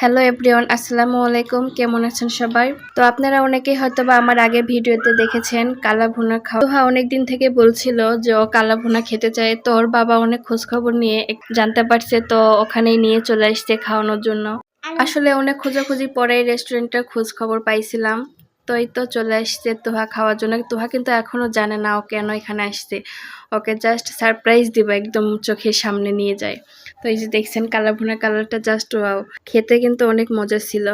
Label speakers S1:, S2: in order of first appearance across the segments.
S1: Hello everyone, আসসালামু আলাইকুম। কেমন আছেন সবাই? তো আপনারা অনেকেই হয়তোবা আমার আগের ভিডিওতে দেখেছেন কালা ভুনা খাওয়া। তোহা অনেকদিন থেকে বলছিল যে ও কালা ভুনা খেতে চায়, তো ওর বাবা অনেক খোঁজখবর নিয়ে জানতে পারছে, তো ওখানেই নিয়ে চলে আসছে খাওয়ানোর জন্য। আসলে অনেক খোঁজাখুঁজি পরে রেস্টুরেন্টের খোঁজ খবর পাইছিলাম, তো এই তো চলে আসছে তোহা খাওয়ার জন্য। তোহা কিন্তু এখনো জানে না ও কেন এখানে আসছে। ওকে জাস্ট সারপ্রাইজ দিব, একদম চোখের সামনে নিয়ে যায়। তো এই যে দেখছেন কালা ভুনা, কালারটা জাস্ট ওয়াও, খেতে কিন্তু অনেক মজা ছিল।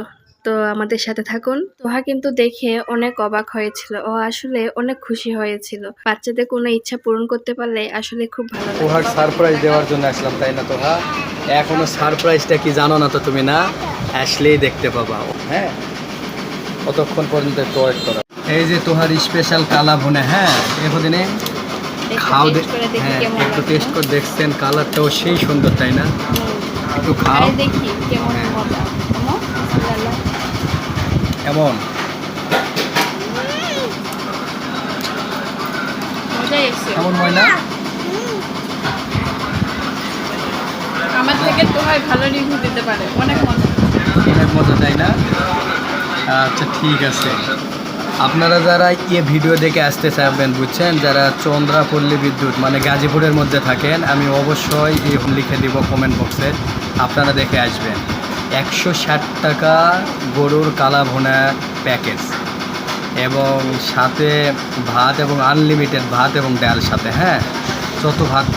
S1: তো আমাদের সাথে থাকুন। তোহা কিন্তু দেখে অনেক অবাক হয়েছিল, ও আসলে অনেক খুশি হয়েছিল। বাচ্চাদের কোনো ইচ্ছা পূরণ করতে পারলে আসলে খুব ভালো লাগে।
S2: তোহার সারপ্রাইজ দেওয়ার জন্য আসলাম, তাই না তোহা? এখনো সারপ্রাইজটা কি জানো না তো তুমি? না আসলেই দেখতে পাবা। হ্যাঁ, কতক্ষণ পর্যন্ত একটু ওয়েট করো। এই যে তোহার স্পেশাল কালা ভুনা। হ্যাঁ, এখদিনে খাও, হ্যাঁ একটু টেস্ট করে দেখছেন। কালারটাও সেই সুন্দর, তাই না? একটু খাও
S1: দেখি কেমন মজা।
S2: এমন কেমন ময়না?
S1: আমার থেকে তো হয় ভালো রিভিউ দিতে পারে। অনেক মজা,
S2: অনেক মজা, তাই না? আচ্ছা ঠিক আছে। আপনারা যারা ভিডিও দেখে আসতে চাইবেন, বুঝছেন, যারা চন্দ্রাপল্লী বিদ্যুৎ মানে গাজীপুরের মধ্যে থাকেন, আমি অবশ্যই লিখে দিব কমেন্ট বক্সে, আপনারা দেখে আসবেন। 160 টাকা গরুর কালা ভুনা প্যাকেজ, এবং সাথে ভাত, এবং আনলিমিটেড ভাত এবং ডাল সাথে। হ্যাঁ, যত ভাত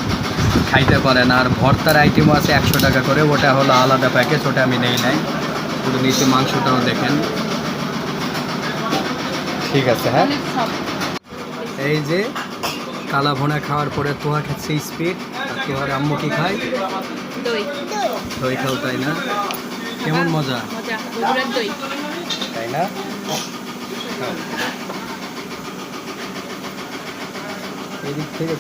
S2: খাইতে পারেন। আর ভর্তার আইটেমও আছে 100 টাকা করে, ওটা হলো আলাদা প্যাকেজ, ওটা আমি নেই নাই। ওটা নিচে মাংসটাও দেখেন। ঠিক আছে। হ্যাঁ, এই যে কালা ভুনা খাওয়ার পরে তোহা খাচ্ছে স্পিড, আর তোহার আম্মু কি খায়?
S1: দই।
S2: দই খাও, তাই না? কেমন মজা,
S1: মজা, বগুড়ার দই।
S2: তাই না? এদিক থেকে